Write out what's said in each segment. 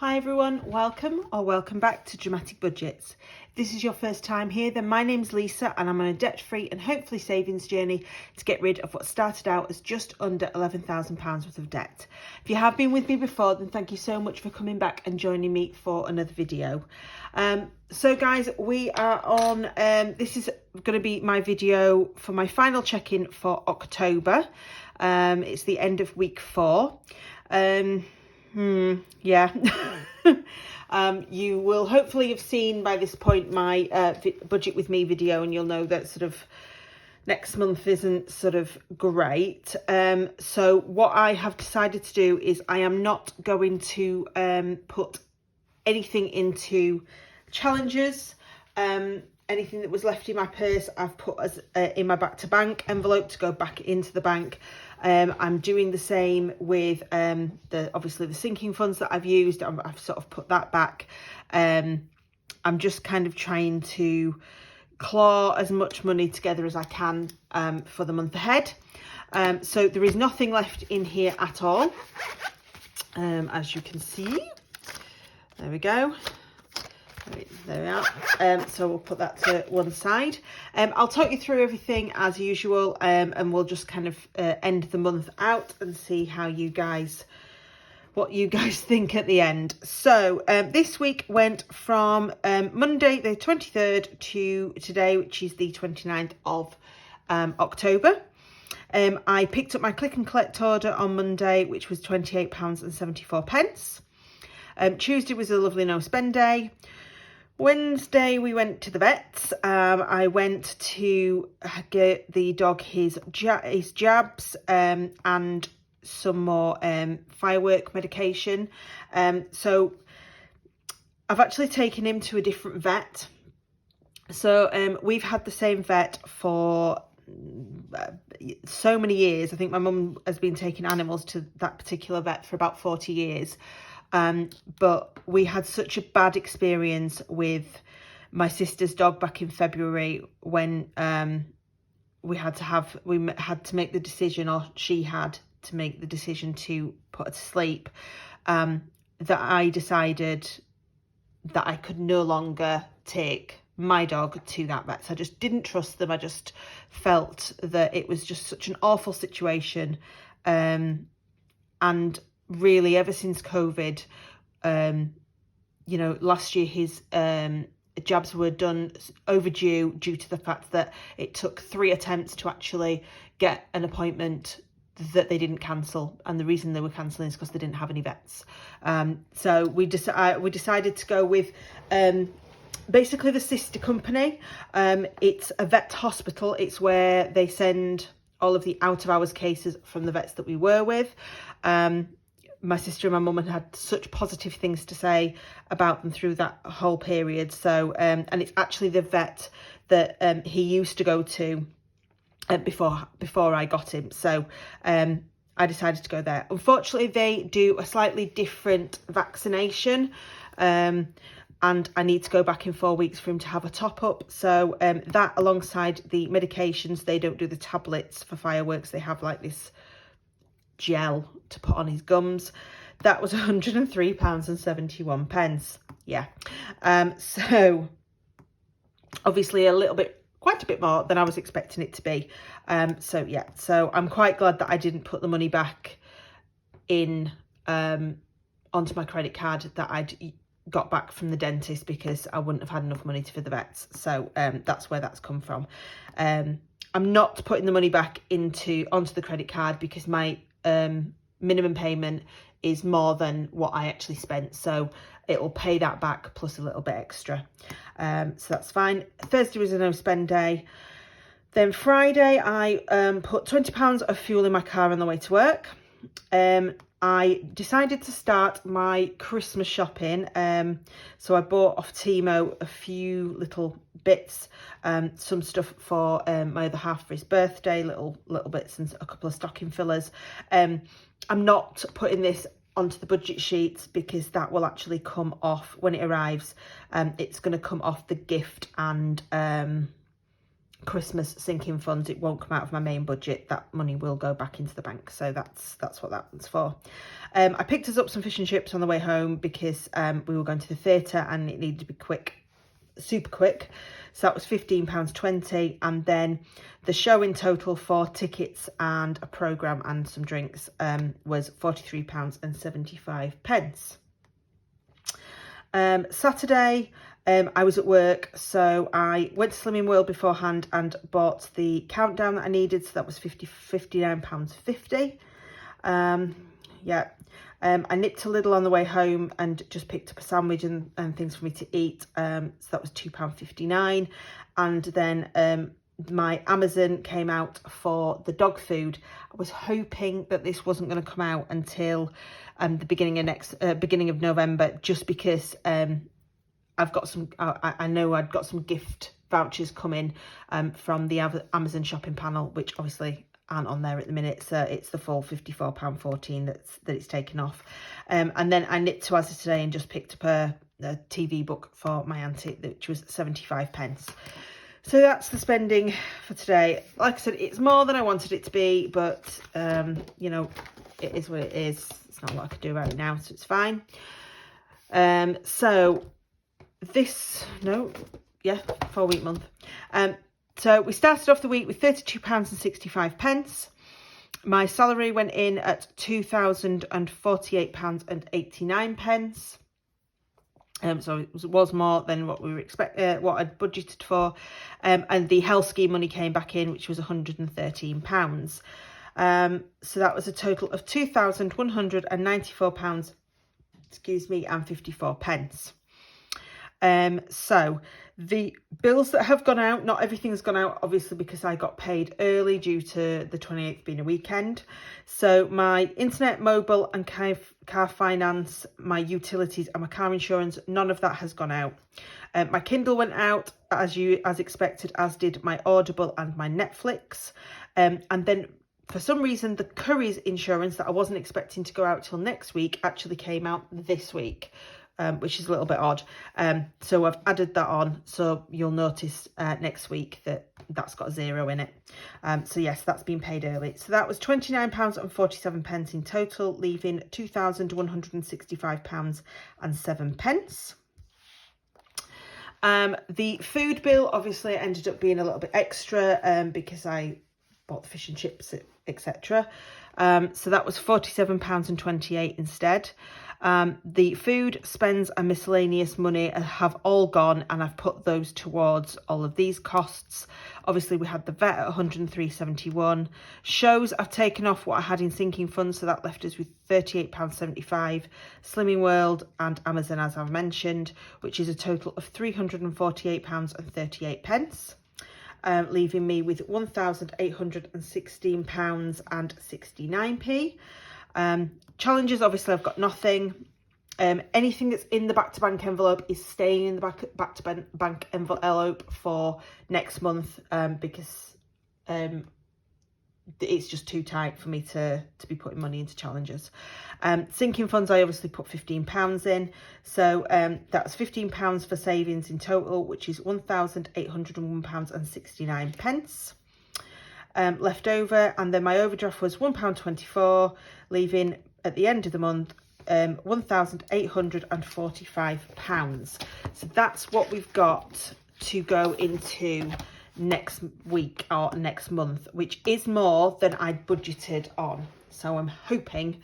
Hi everyone, welcome back to Dramatic Budgets. If this is your first time here, then my name's Lisa and I'm on a debt-free and hopefully savings journey to get rid of what started out as just under £11,000 worth of debt. If you have been with me before, then thank you so much for coming back and joining me for another video. So guys, we are on, this is going to be my video for my final check-in for October. It's the end of week 4. Yeah. You will hopefully have seen by this point my budget with me video, and you'll know that sort of next month isn't sort of great. So what I have decided to do is I am not going to put anything into challenges. Anything that was left in my purse I've put as in my back to bank envelope to go back into the bank. I'm doing the same with obviously the sinking funds that I've used. I've sort of put that back. I'm just kind of trying to claw as much money together as I can for the month ahead. So there is nothing left in here at all, as you can see. There we go. There we are. So we'll put that to one side. I'll talk you through everything as usual, and we'll just kind of end the month out and see how what you guys think at the end. So this week went from Monday the 23rd to today, which is the 29th of October. I picked up my click and collect order on Monday, which was £28.74. Tuesday was a lovely no spend day. Wednesday we went to the vets. I went to get the dog his jabs and some more firework medication. So I've actually taken him to a different vet. So we've had the same vet for so many years. I think my mum has been taking animals to that particular vet for about 40 years. But we had such a bad experience with my sister's dog back in February when we had to make the decision, or she had to make the decision to put her to sleep, that I decided that I could no longer take my dog to that vet. So I just didn't trust them. I just felt that it was just such an awful situation. And really, ever since COVID, you know, last year his jabs were done overdue due to the fact that it took 3 attempts to actually get an appointment that they didn't cancel, and the reason they were cancelling is because they didn't have any vets. So we decided to go with basically the sister company. It's a vet hospital. It's where they send all of the out of hours cases from the vets that we were with. My sister and my mum had such positive things to say about them through that whole period. So, and it's actually the vet that he used to go to before I got him. So I decided to go there. Unfortunately, they do a slightly different vaccination, and I need to go back in 4 weeks for him to have a top up. So that, alongside the medications, they don't do the tablets for fireworks. They have like this gel to put on his gums. That was £103.71. Yeah. So obviously quite a bit more than I was expecting it to be. So yeah, so I'm quite glad that I didn't put the money back in onto my credit card that I'd got back from the dentist, because I wouldn't have had enough money for the vets. So that's where that's come from. I'm not putting the money back onto the credit card because my minimum payment is more than what I actually spent, so it will pay that back plus a little bit extra. So that's fine. Thursday was a no spend day. Then Friday I put £20 of fuel in my car on the way to work. I decided to start my Christmas shopping. So I bought off Timo a few little bits, some stuff for my other half for his birthday, little bits and a couple of stocking fillers. I'm not putting this onto the budget sheets because that will actually come off when it arrives. It's going to come off the gift and Christmas sinking funds. It won't come out of my main budget. That money will go back into the bank. So that's what that's for. I picked us up some fish and chips on the way home because we were going to the theatre and it needed to be quick, super quick. So that was £15.20, and then the show in total for tickets and a programme and some drinks was £43.75. Saturday, I was at work, so I went to Slimming World beforehand and bought the countdown that I needed. So that was £59.50. Yeah. I nipped a little on the way home and just picked up a sandwich and things for me to eat. So that was £2.59. And then my Amazon came out for the dog food. I was hoping that this wasn't going to come out until the beginning of November, just because I've got some. I know I'd got some gift vouchers coming from the Amazon shopping panel, which obviously aren't on there at the minute. So it's the full £54.14 that it's taken off. And then I nipped to Asda today and just picked up a TV book for my auntie, which was 75p. So that's the spending for today. Like I said, it's more than I wanted it to be, but you know, it is what it is. It's not a lot I could do right now, so it's fine. So this, no, yeah, 4-week month. So we started off the week with £32.65. My salary went in at £2,048.89. So it was more than what we were what I'd budgeted for. And the health scheme money came back in, which was £113. So that was a total of £2,194, and 54p. So the bills that have gone out, not everything's gone out, obviously, because I got paid early due to the 28th being a weekend. So my internet, mobile and car finance, my utilities and my car insurance, none of that has gone out. My Kindle went out as expected, as did my Audible and my Netflix. And then for some reason, the Currys insurance that I wasn't expecting to go out till next week actually came out this week. Which is a little bit odd. So I've added that on. So you'll notice next week that's got a 0 in it. So yes, that's been paid early. So that was £29.47 in total, leaving £2,165.07. The food bill obviously ended up being a little bit extra because I bought the fish and chips, etc. So that was £47.28 instead. The food, spends and miscellaneous money have all gone, and I've put those towards all of these costs. Obviously, we had the vet at £103.71. Shows, I've taken off what I had in sinking funds, so that left us with £38.75. Slimming World and Amazon, as I've mentioned, which is a total of £348.38. Leaving me with £1,816.69. Challenges, obviously I've got nothing. Anything that's in the back to bank envelope is staying in the back to bank envelope for next month, because it's just too tight for me to be putting money into challenges. Sinking funds, I obviously put £15 in, so that's £15 for savings in total, which is £1,801.69 left over. And then my overdraft was £1.24, leaving at the end of the month £1,845. So that's what we've got to go into next week or next month, which is more than I budgeted on. So I'm hoping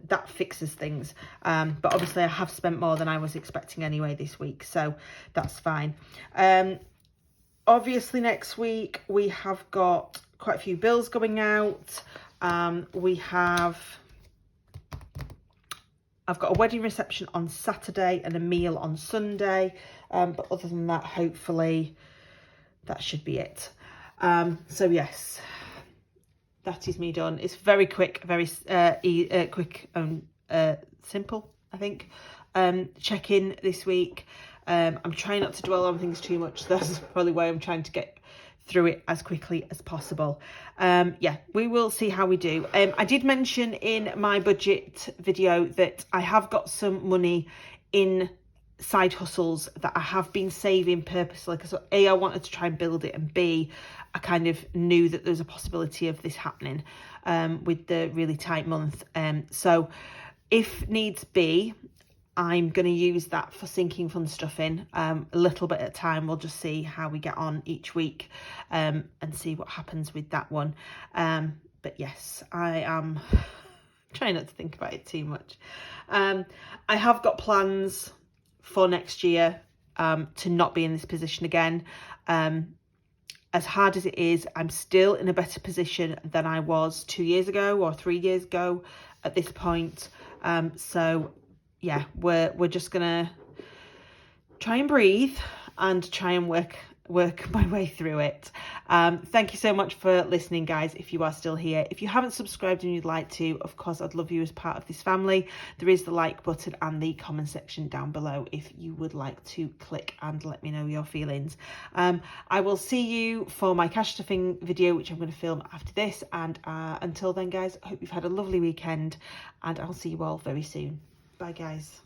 that fixes things. But obviously I have spent more than I was expecting anyway this week, so that's fine. Obviously next week we have got quite a few bills going out. I've got a wedding reception on Saturday and a meal on Sunday. But other than that, hopefully that should be it. So yes, that is me done. It's very quick, very quick and simple, I think. Check-in this week. I'm trying not to dwell on things too much. That's probably why I'm trying to get through it as quickly as possible. Yeah, we will see how we do. I did mention in my budget video that I have got some money in side hustles that I have been saving purposely, because A, I wanted to try and build it, and B, I kind of knew that there's a possibility of this happening with the really tight month. So if needs be, I'm going to use that for sinking fund stuff in a little bit at a time. We'll just see how we get on each week and see what happens with that one. But yes, I am trying not to think about it too much. I have got plans for next year to not be in this position again. As hard as it is, I'm still in a better position than I was 2 years ago or 3 years ago at this point. So yeah, we're just gonna try and breathe and try and work my way through it. Thank you so much for listening, guys, if you are still here. If you haven't subscribed and you'd like to, of course, I'd love you as part of this family. There is the like button and the comment section down below if you would like to click and let me know your feelings. I will see you for my cash stuffing video, which I'm going to film after this. And until then, guys, I hope you've had a lovely weekend and I'll see you all very soon. Bye, guys.